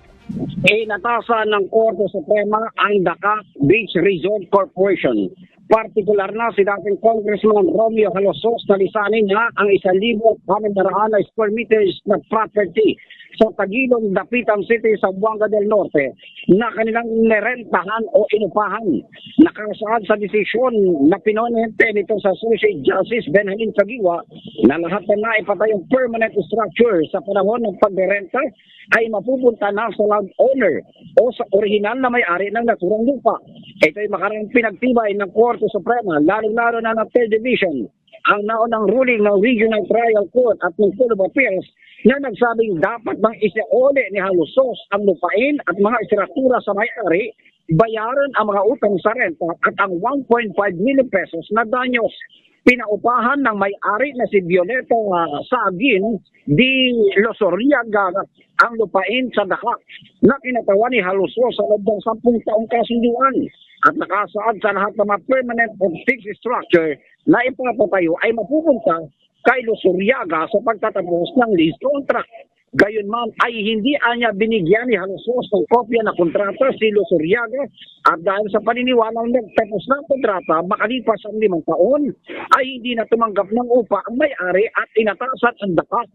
Speaker 3: inatasan ng Korte Suprema ang Dagak Beach Resort Corporation. Partikular na si dating Congressman Romeo Halosos na lisanin niya ang 1,600 na square meters na property sa Tagilong, Dapitan City, Zamboanga del Norte na kanilang nerentahan o inupahan. Nakasaad sa desisyon na pinonente nito sa Associate Justice Benjamin Caguiwa na lahat na naipatayong permanent structure sa panahon ng pagderenta ay mapupunta na sa landowner o sa orihinal na may-ari ng naturang lupa. Ito ay makarang pinagtibay ng Korte Suprema, lalo-lalo na ng 3rd Division, ang naunang ruling ng Regional Trial Court at ng Court of Appeals na nagsabing dapat bang isiole ni Halosos ang lupain at mga istruktura sa may-ari, bayaran ang mga utang sa renta at ang 1.5 million pesos na danyos. Pinaupahan ng may-ari na si Violeta Sagin di Losoriaga ang lupain sa Dagak na kinatawa ni Halosos sa loob ng 10 taong kasunduan at nakasaad sa lahat ng mga permanent and fixed structure na ipapatayo ay mapupunta kay Losoriaga sa pagtatapos ng lease contract. Gayunman ay hindi anya binigyan ni Halosos ng kopya na kontrata si Losoriaga at dahil sa paniniwalang nagtapos ng kontrata makalipas ang 5 taon ay hindi na tumanggap ng upa ang may-ari at inatasan ang Dagak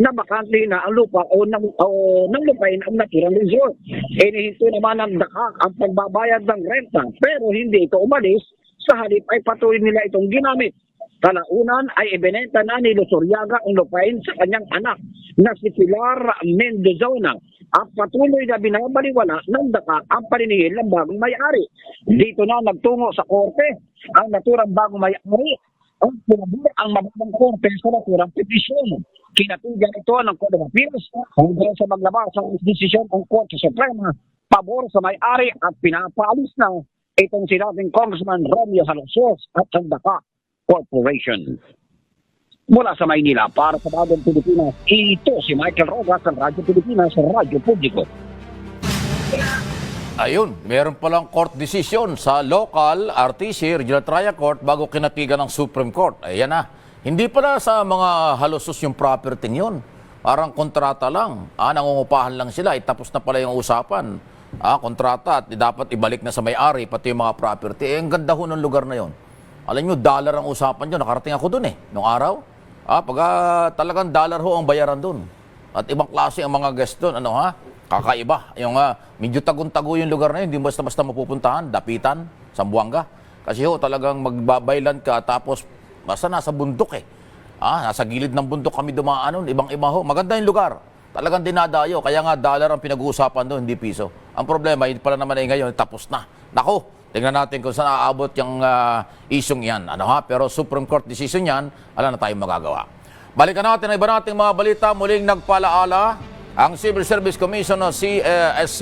Speaker 3: na bakante na ang lupa o ng lupain ang naturang resort. Inihinto naman ng Dagak ang pagbabayad ng renta pero hindi ito umalis, sa halip ay patuloy nila itong ginamit. Kalaunan ay ibinenta na ni Losoriaga ang lupain sa kanyang anak na si Pilar Mendozona at patuloy na binabaliwala ng Dagak ang paniningil ng bagong may-ari. Dito na nagtungo sa korte ang naturang bagong may-ari ang pinabura ang mababang korte sa naturang petisyon. Kinatugan ito ng Court of Appeals hanggang sa maglabas ang desisyon ng Korte Suprema pabor sa may-ari at pinapaalis na itong si dating Congressman Romeo Halosos at ang Dagak Corporation. Mula sa Maynila para sa Bagong Pilipinas, ito si Michael Rogas ng Radyo Pilipinas, Radyo Publiko.
Speaker 1: Ayun, meron palang court decision sa local RTC, Regional Trial Court, bago kinatigan ng Supreme Court. Ayan na. Hindi pala sa mga Halosos yung property yun. Parang kontrata lang. Nangungupahan lang sila. Tapos na pala yung usapan. Kontrata at dapat ibalik na sa may-ari, pati yung mga property. Ang ganda ho ng lugar na yon. Alam nyo, dollar ang usapan dyan. Nakarating ako dun nung araw. Talagang dollar ho ang bayaran dun. At ibang klase ang mga guest dun. Kakaiba. Yung medyo tagun-tago yung lugar na yun. Hindi basta-basta mapupuntahan. Dapitan, Zamboanga. Kasi talagang magbabaylan ka tapos basta nasa bundok nasa gilid ng bundok kami dumaan nun. Ibang-iba ho. Maganda yung lugar. Talagang dinadayo. Kaya nga dollar ang pinag-uusapan doon, hindi piso. Ang problema, yun pala naman ngayon, tapos na. Naku! Tingnan natin kung saan aabot yung isyong yan. Pero Supreme Court decision yan, wala na tayong magagawa. Balikan natin ang iba nating mga balita. Muling nagpalaala ang Civil Service Commission o CSC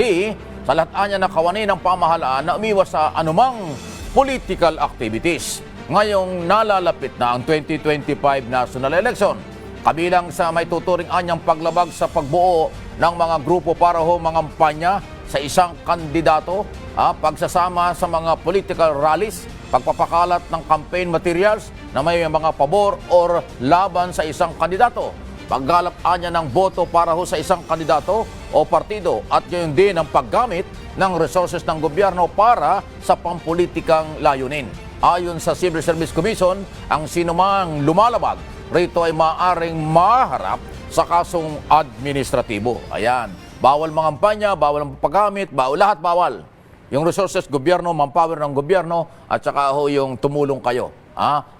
Speaker 1: sa lahat-anya na kawani ng pamahalaan na umiwas sa anumang political activities. Ngayong nalalapit na ang 2025 national election. Kabilang sa may tuturing anyang paglabag sa pagbuo ng mga grupo para mangampanya sa isang kandidato, pagsasama sa mga political rallies, pagpapakalat ng campaign materials na may mga pabor or laban sa isang kandidato, paggalap anya ng boto para sa isang kandidato o partido at gayon din ang paggamit ng resources ng gobyerno para sa pampolitikang layunin. Ayon sa Civil Service Commission, ang sinumang lumalabag rito ay maaaring maharap sa kasong administratibo. Ayan. Bawal mangampanya, bawal ang paggamit, lahat bawal. Yung resources, gobyerno, manpower ng gobyerno, at saka yung tumulong kayo.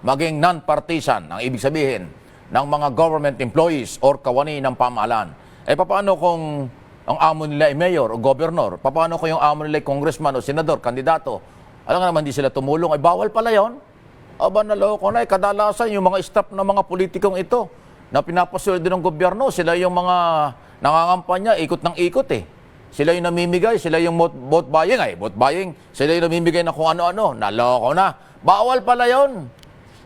Speaker 1: Maging non-partisan, ang ibig sabihin, ng mga government employees or kawani ng pamahalaan. Paano kung ang amo nila ay mayor o gobernador? Paano kung yung amo nila ay congressman o senador, kandidato? Alam nga naman, hindi sila tumulong. Bawal pala yon. Aba, naloko na. Kadalasan yung mga staff ng mga politikong ito na pinapasweldo ng gobyerno, sila yung mga nangangampanya, ikot ng ikot eh. Sila yung namimigay, sila yung vote buying vote buying, sila yung namimigay na kung ano-ano. Naloko na. Bawal pala yun.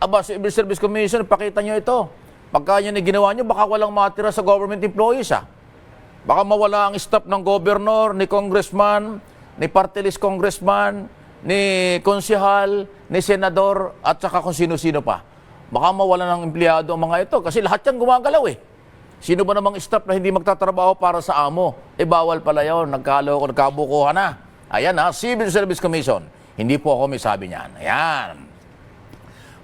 Speaker 1: Aba, Civil Service Commission, pakita nyo ito. Pagka yun ay ginawa nyo, baka walang matira sa government employees Baka mawala ang staff ng gobernador, ni congressman, ni party list congressman, ni konsehal, ni senador, at saka kung sino-sino pa. Baka mawala ng empleyado ang mga ito kasi lahat yan gumagalaw eh. Sino ba namang staff na hindi magtatrabaho para sa amo? Bawal pala yun. Nagkabukuhan na. Ayan Civil Service Commission. Hindi po ako may sabi niyan. Ayan.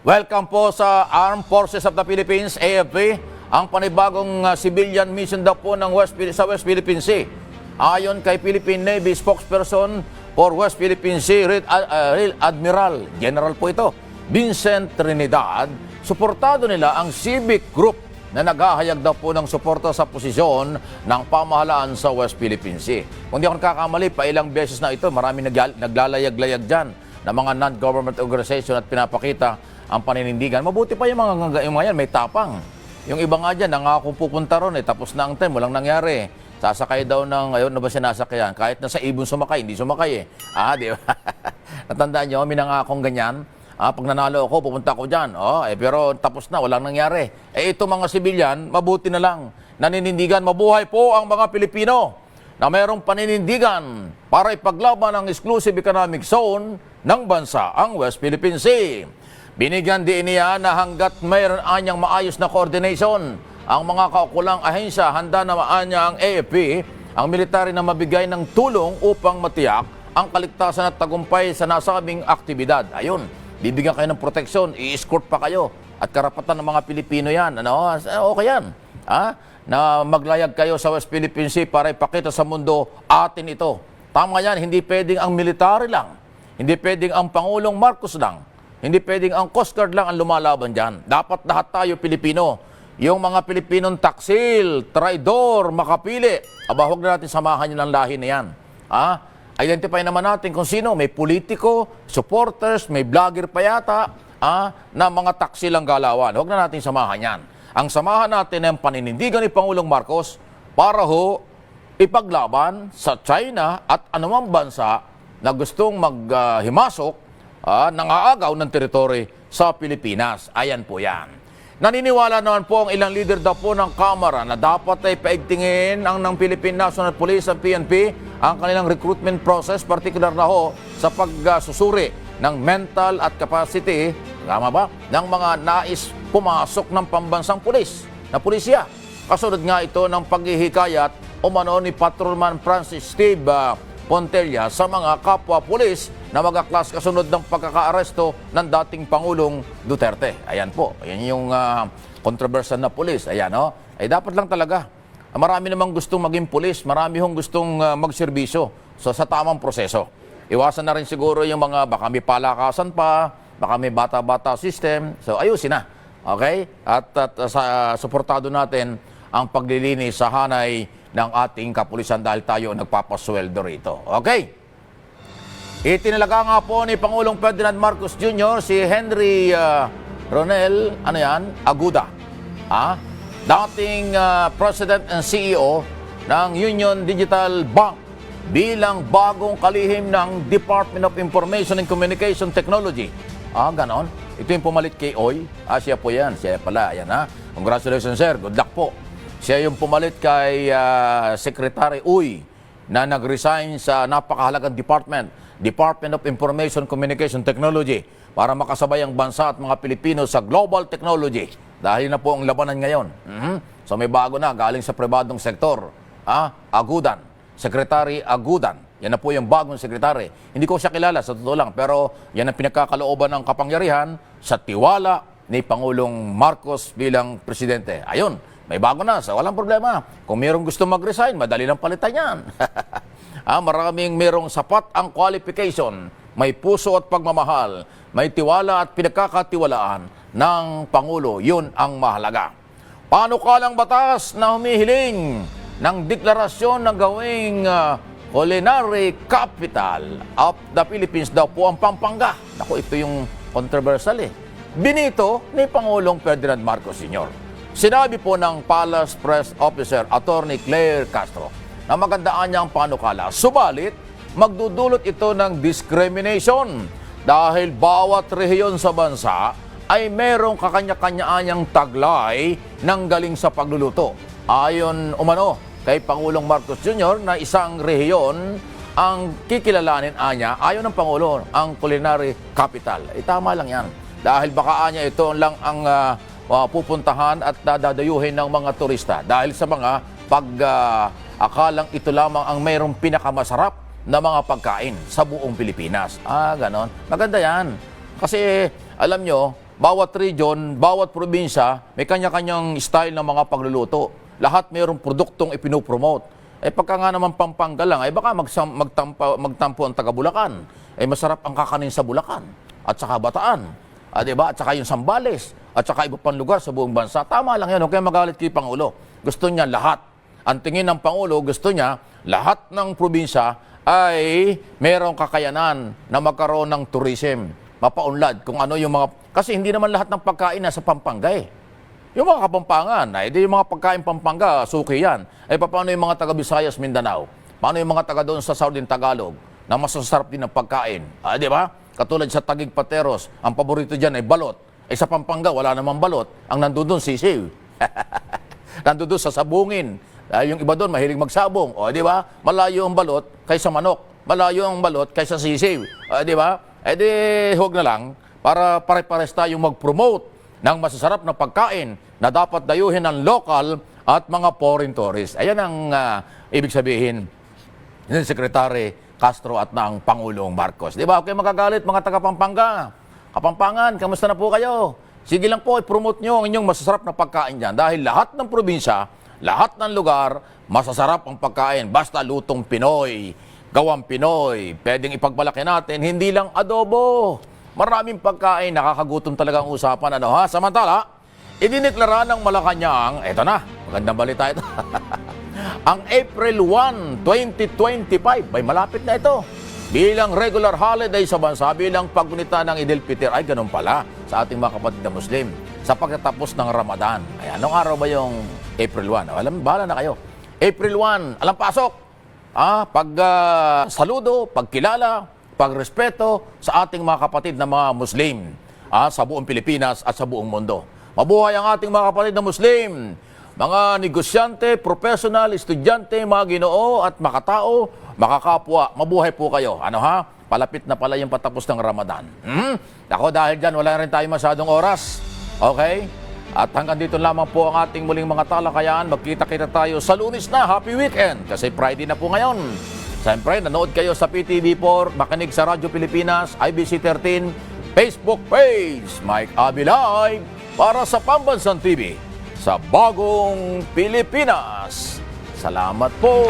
Speaker 1: Welcome po sa Armed Forces of the Philippines, AFP. Ang panibagong civilian mission daw po ng sa West Philippine Sea. Ayon kay Philippine Navy spokesperson for West Philippine Sea, Rear Admiral, General po ito, Vincent Trinidad, suportado nila ang civic group na naghahayag daw po ng suporta sa posisyon ng pamahalaan sa West Philippine Sea. Kung di ako nakakamali, pa ilang beses na ito, marami naglalayag-layag dyan na mga non-government organization at pinapakita ang paninindigan. Mabuti pa yung mga yan, may tapang. Yung iba nga dyan, nangako pupunta ron tapos na ang time, walang nangyari. Sasakay daw ng, ayun na ba sinasakyan? Kahit nasa ibon sumakay, hindi sumakay di ba? Natandaan nyo, may nangakong ganyan. Pag nanalo ako, pupunta ako dyan. Pero tapos na, walang nangyari. Ito mga sibilyan, mabuti na lang. Naninindigan, mabuhay po ang mga Pilipino na mayroong paninindigan para ipaglaban ang exclusive economic zone ng bansa, ang West Philippine Sea. Binigyan din niya na hanggat mayroon anyang maayos na coordination, ang mga kaukulang ahensya, handa na maanya ang AFP, ang military na mabigay ng tulong upang matiyak ang kaligtasan at tagumpay sa nasabing aktibidad. Ayun, bibigyan kayo ng proteksyon, i-escort pa kayo. At karapatan ng mga Pilipino yan. Okay yan. Na maglayag kayo sa West Philippine Sea para ipakita sa mundo, atin ito. Tama yan, hindi pwedeng ang military lang. Hindi pwedeng ang Pangulong Marcos lang. Hindi pwedeng ang Coast Guard lang ang lumalaban dyan. Dapat lahat tayo Pilipino. Yung mga Pilipinong taksil, traidor, makapili. Huwag na natin samahan yun ng lahi na yan. Identify naman natin kung sino. May politiko, supporters, may vlogger pa yata, na mga taksil ang galawan. Huwag na natin samahan yan. Ang samahan natin ay ang paninindigan ni Pangulong Marcos para ipaglaban sa China at anumang bansa na gustong maghimasok, nangaagaw ng teritoryo sa Pilipinas. Ayan po yan. Naniniwala naman po ang ilang leader daw po ng Kamara na dapat ay paigtingin ng Philippine National Police at PNP ang kanilang recruitment process, particular na sa pagsusuri ng mental at capacity, tama ba, ng mga nais pumasok ng pambansang pulisya. Kasunod nga ito ng paghihikayat umano ni Patrolman Francis Steve Pontella sa mga kapwa-pulis na mag-aklas kasunod ng pagkakaaresto ng dating Pangulong Duterte. Ayan po, ayan yung controversial na pulis. Ayan, dapat lang talaga. Marami namang gustong maging pulis, marami hong gustong magserbisyo sa tamang proseso. Iwasan na rin siguro yung mga baka may palakasan pa, baka may bata-bata system. So ayusin na. Okay? At suportado natin ang paglilinis sa hanay ng ating kapulisan dahil tayo nagpapasweldo rito. Okay? Itinalaga nga po ni Pangulong Ferdinand Marcos Jr. si Henry Ronel, Aguda. Dating President and CEO ng Union Digital Bank bilang bagong kalihim ng Department of Information and Communication Technology. Ganon. Ito yung pumalit kay Oy. Siya po yan. Siya pala. Ayan Congratulations, sir. Good luck po. Siya yung pumalit kay Secretary Uy na nag-resign sa napakahalagang Department of Information Communication Technology para makasabay ang bansa at mga Pilipino sa global technology. Dahil na po ang labanan ngayon. So may bago na galing sa pribadong sektor. Agudan. Secretary Agudan. Yan na po yung bagong sekretary. Hindi ko siya kilala sa totoo lang, pero yan ang pinagkakalooban ng kapangyarihan sa tiwala ni Pangulong Marcos bilang presidente. Ayun, may bago na, so walang problema. Kung mayroong gusto mag-resign, madali lang palitan yan. Maraming mayroong sapat ang qualification, may puso at pagmamahal, may tiwala at pinagkakatiwalaan ng Pangulo. Yun ang mahalaga. Panukalang batas na humihiling ng deklarasyon ng gawing culinary capital of the Philippines daw po ang Pampanga. Naku, ito yung controversial binito ni Pangulong Ferdinand Marcos Sr. Sinabi po ng Palace Press Officer Attorney Claire Castro na magandaan niya ang panukala. Subalit, magdudulot ito ng discrimination dahil bawat rehiyon sa bansa ay merong kakanya-kanyang taglay ng galing sa pagluluto. Ayon umano kay Pangulong Marcos Jr. na isang rehiyon ang kikilalanin anya, ayon ng Pangulo, ang culinary capital. Tama lang yan. Dahil baka anya ito lang ang pupuntahan at dadayuhin ng mga turista. Dahil sa mga akalang ito lamang ang mayroong pinakamasarap na mga pagkain sa buong Pilipinas. Ganon. Maganda yan. Kasi, alam nyo, bawat region, bawat probinsya, may kanya-kanyang style ng mga pagluluto. Lahat mayroong produktong ipinopromote. Pagka nga naman Pampanga lang, baka magtampo ang taga Bulacan. Masarap ang kakanin sa Bulacan at saka Bataan. Diba? At saka yung Sambales at saka iba pang lugar sa buong bansa. Tama lang yan. Kaya magalit kay Pangulo. Gusto niya lahat. Ang tingin ng Pangulo, gusto niya lahat ng probinsya ay mayroong kakayanan na magkaroon ng tourism. Mapaunlad kung ano yung mga... Kasi hindi naman lahat ng pagkain nasa Pampanga Yung mga Kapampangan, di yung mga pagkain Pampanga, suki yan. Paano yung mga taga Visayas, Mindanao? Paano yung mga taga doon sa Southern Tagalog na masasarap din ng pagkain? Di ba? Katulad sa Taguig Pateros, ang paborito dyan ay balot. Sa Pampanga, wala namang balot. Ang nandun sisiw. Nandun sa sabungin. Yung iba doon, mahilig magsabong. Di ba? Malayo ang balot kaysa manok. Malayo ang balot kaysa sisiw. Di ba? Huwag na lang para pare-pares tayong mag-promote ng masasarap na pagkain na dapat dayuhin ng local at mga foreign tourists. Ayan ang ibig sabihin ng Secretary Castro at ng Pangulong Marcos. Di ba? Okay, magagalit mga taga-Pampanga. Kapampangan, kamusta na po kayo? Sige lang po, i-promote nyo ang inyong masasarap na pagkain dyan. Dahil lahat ng probinsya, lahat ng lugar, masasarap ang pagkain. Basta lutong Pinoy, gawang Pinoy. Pwedeng ipagmalaki natin, hindi lang adobo. Maraming pagkain, nakakagutom talaga ang usapan. Samantala, idineklara ng Malacanang, eto na, magandang balita ito. Ang April 1, 2025, may malapit na ito. Bilang regular holiday sa bansa, bilang paggunita ng Idil Fitr, ay ganun pala sa ating mga kapatid na Muslim. Sa pagtatapos ng Ramadan. Anong araw ba yung April 1? Alam, bahala na kayo. April 1, alam pasok. Saludo, pagkilala, pagrespeto sa ating mga kapatid na mga Muslim sa buong Pilipinas at sa buong mundo. Mabuhay ang ating mga kapatid na Muslim, mga negosyante, professional, estudyante, mga Ginoo at makatao, makakapwa. Mabuhay po kayo. Palapit na pala yung patapos ng Ramadan. Ako dahil dyan, wala rin tayo masyadong oras. Okay? At hanggang dito lamang po ang ating muling mga talakayan. Magkita-kita tayo sa Lunes na. Happy weekend! Kasi Friday na po ngayon. Siyempre, nanood kayo sa PTV4, makinig sa Radyo Pilipinas, IBC 13, Facebook page, Mike Abilay, para sa Pambansang TV, sa Bagong Pilipinas. Salamat po!